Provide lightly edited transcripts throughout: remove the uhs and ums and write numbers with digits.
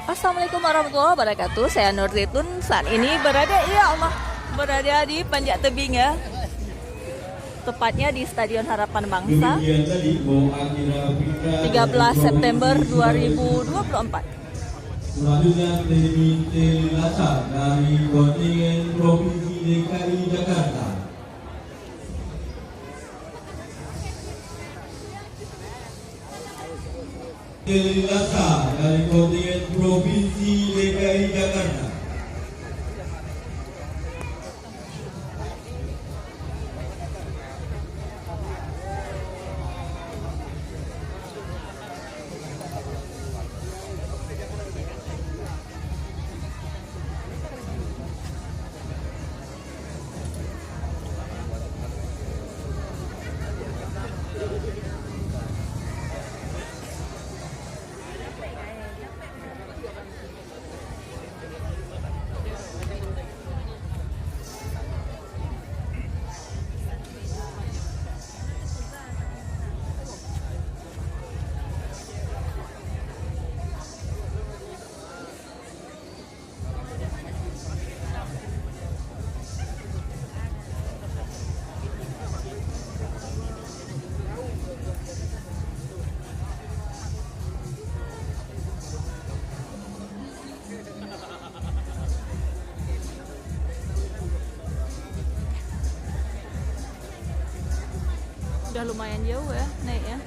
Assalamualaikum warahmatullahi wabarakatuh. Saya Nur Zaitun. Saat ini berada di Panjat Tebing ya. Tepatnya di Stadion Harapan Bangsa. 13 September 2024. Selanjutnya Trinity Lasa dari kontingen Provinsi DKI Jakarta. Trinity Lasa dari kontingen Provinsi DKI Jakarta. Udah lumayan jauh ya naiknya.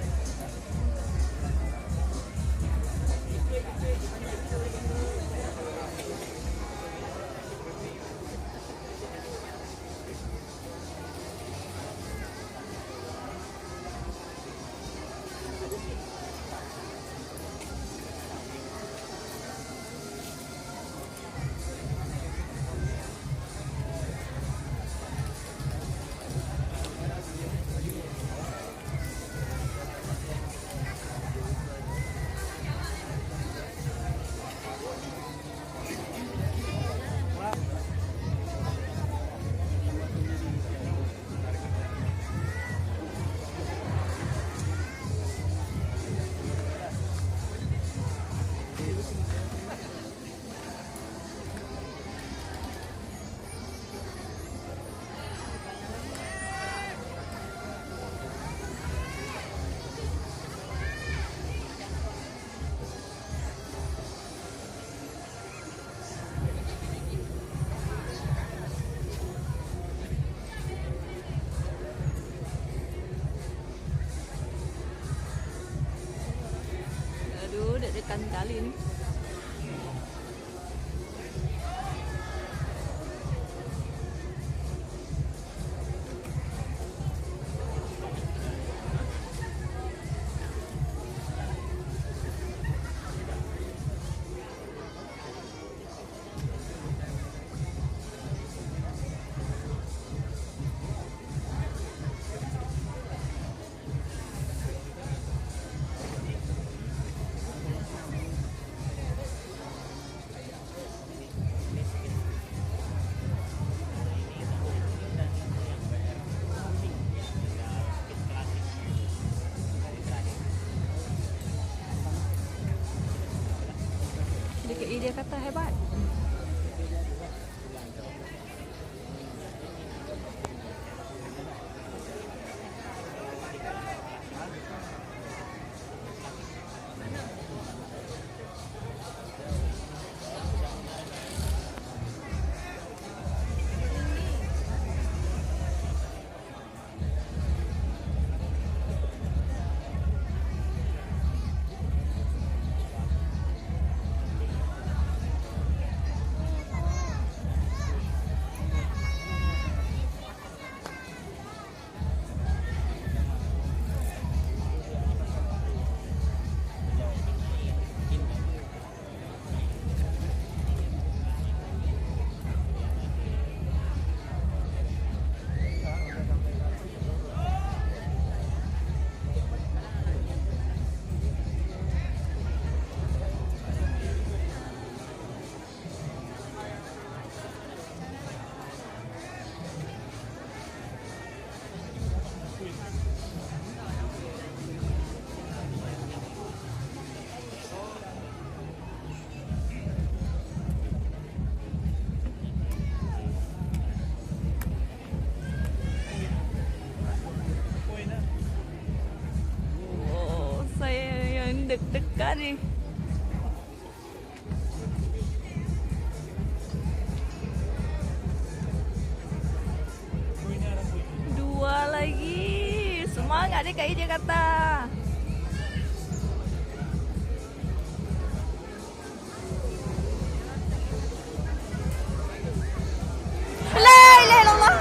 Aduh, deg-degan kali ini. DKI dia kata hebat. deg-degan nih. Dua lagi. Semangat DKI Jakarta. La ilaha illallah.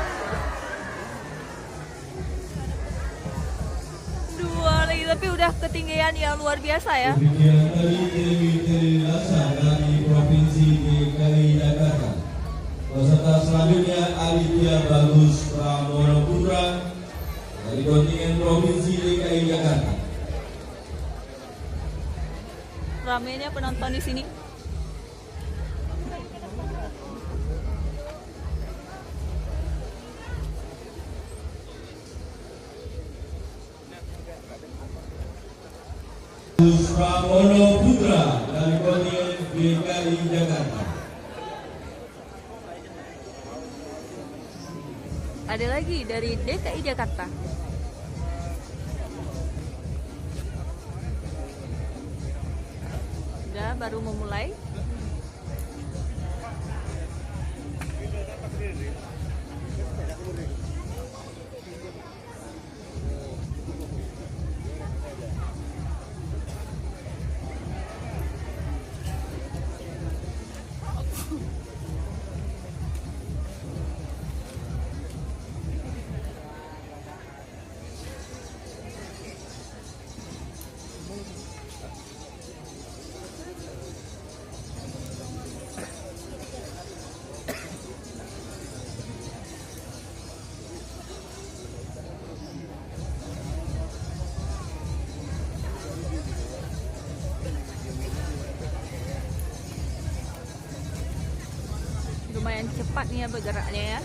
Dua lagi, tapi udah ketinggian yang luar biasa ya. Demikian tadi Teli Lasa dari Provinsi DKI Jakarta. Peserta selanjutnya Aditya Bagus Pramono Putra dari kontingen Provinsi DKI Jakarta. Ramenya penonton di sini. Bagus Pramono Putra dari kontingen DKI Jakarta. Ada lagi dari DKI Jakarta. Udah baru memulai. Lumayan cepat nih ya bergeraknya ya.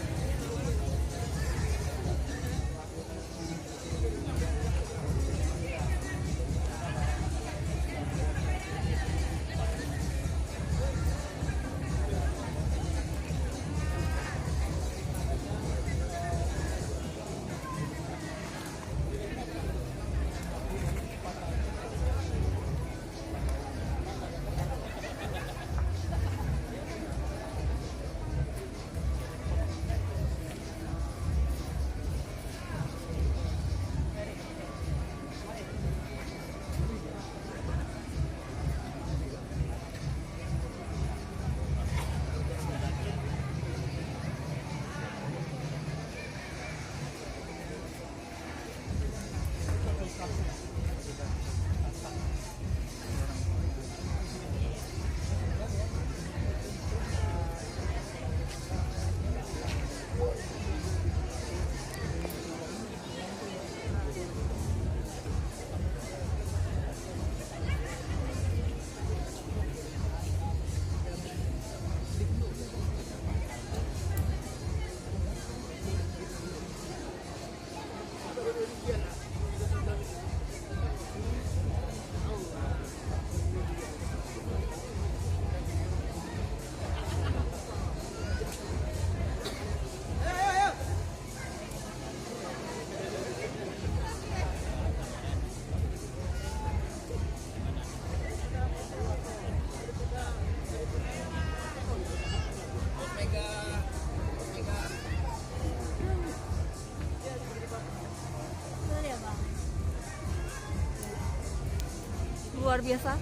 Luar biasa.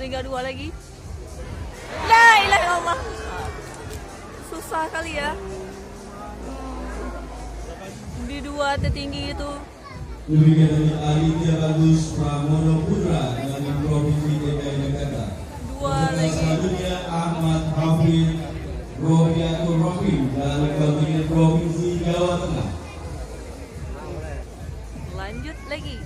Tinggal dua lagi. La ilaha illallah. Susah kali ya. Di dua tertinggi itu. Demikian dari Aditya Bagus Pramono Putra dari Provinsi DKI Jakarta. Dua Peserta lagi. selanjutnya Ahmad Hafid Rohiatul Rohim dari kontingen Provinsi Jawa Tengah. Lanjut lagi.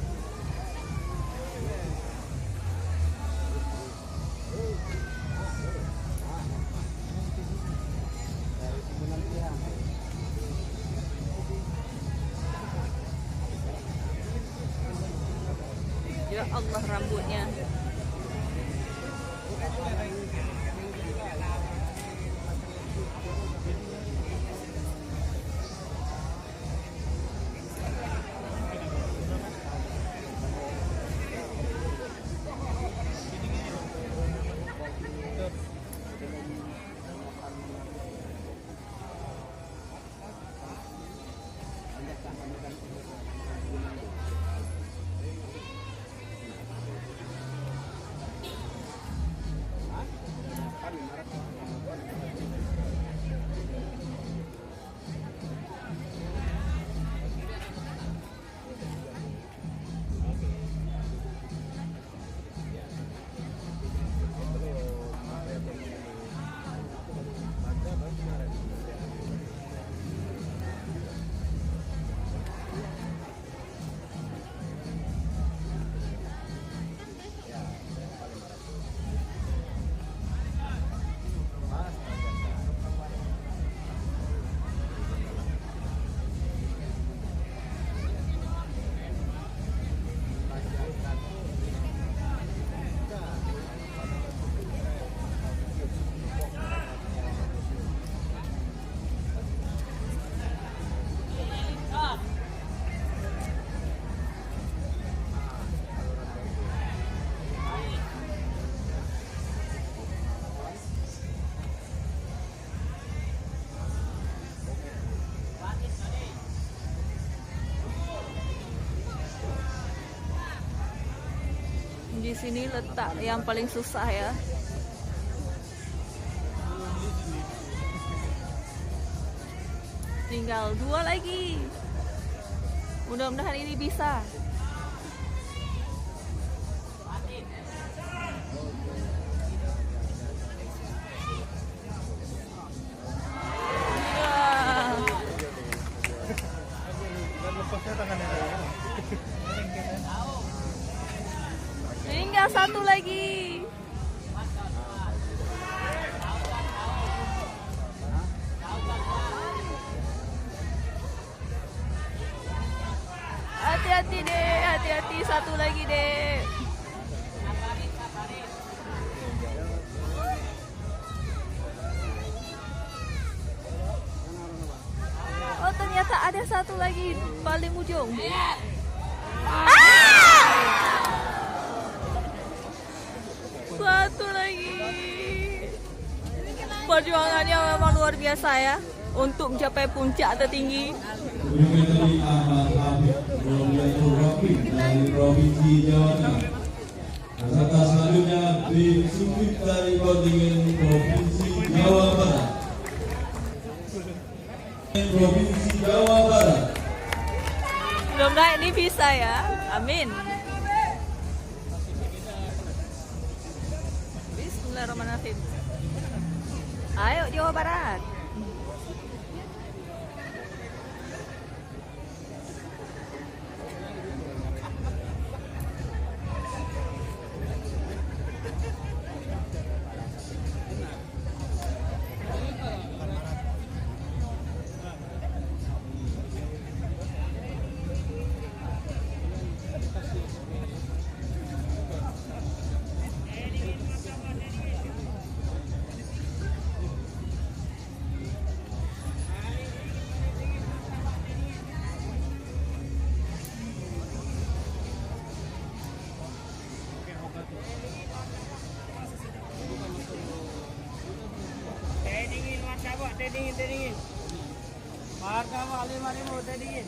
Ya Allah rambutnya. sini letak yang paling susah ya. Tinggal 2 lagi. Mudah-mudahan ini bisa. Tinggal 1 lagi. Hati-hati deh, hati-hati, 1 lagi deh. Oh, ternyata ada 1 lagi paling ujung. Satu lagi. Perjuangannya memang luar biasa ya untuk mencapai puncak tertinggi. Berikutnya dari Ahmad Habib Robiatul Rahim dari Provinsi Jawa Tengah. Peserta selanjutnya Bim Sukit dari kontingen Provinsi Jawa Barat. Provinsi Jawa Barat. Mudah-mudahan ini bisa ya. Amin. Bismillahirrahmanirrahim. Ayo Jawa Barat. Teh dingin. Harga mah 5.000 teh dingin.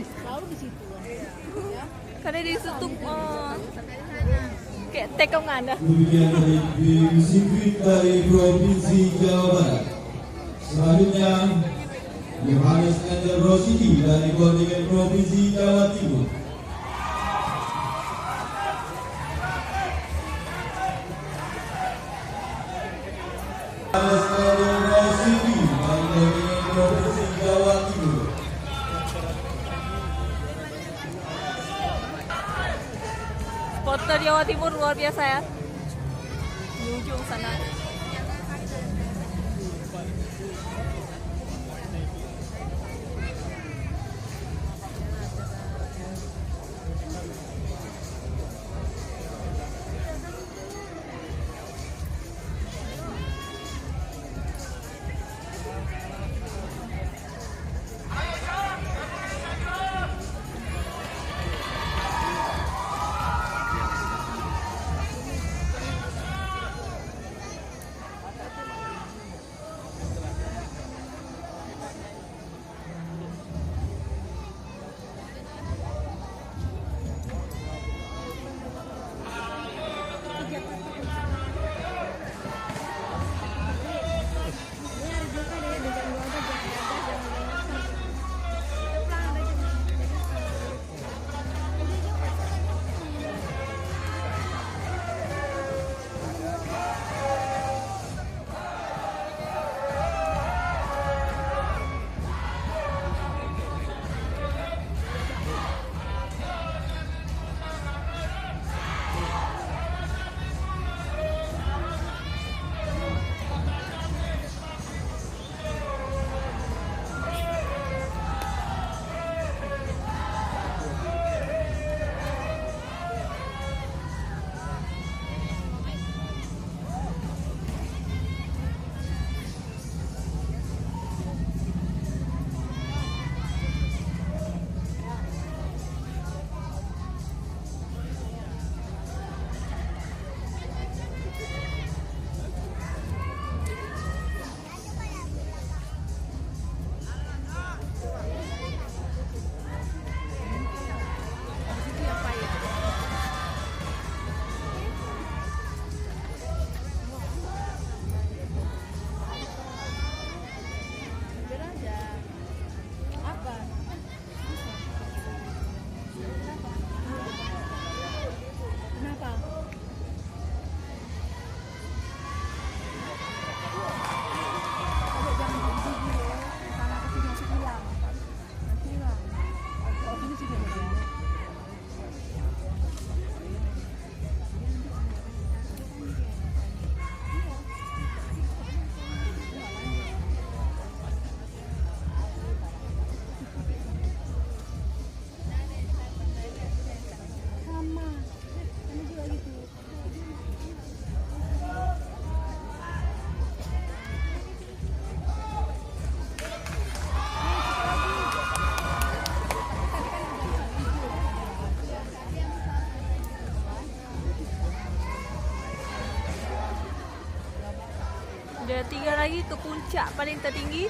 Selalu di situ. Ya. Karena di situ kayak tekongan dah. Demikian dari tim sirkuit dari Provinsi Jawa Barat. Selanjutnya Yohanes Ender Rosidi dari kontingen Provinsi Jawa Timur. Yohanes Ender Rosidi dari kontingen Provinsi Jawa Timur. Supporter Jawa Timur luar biasa ya. Di ujung sana. Udah 3 lagi ke puncak paling tertinggi.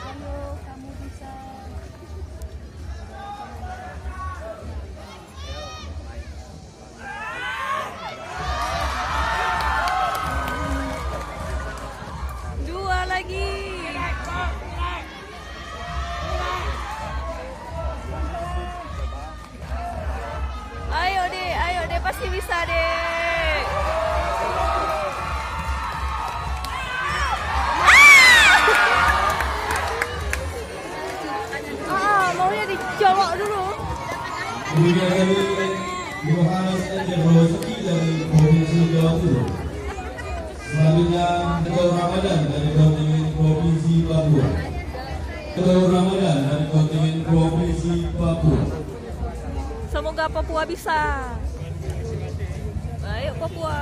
Ayo kamu bisa. Dua lagi. Ayo deh pasti bisa deh. Maunya dicolok dulu. Demikian dari Yohanes Ender Rosidi dari Provinsi Jawa Timur. Selanjutnya Ketua Ramadan dari kontingen Provinsi Papua. Ketua Ramadan dari kontingen Provinsi Papua. Semoga Papua bisa. Ayo Papua.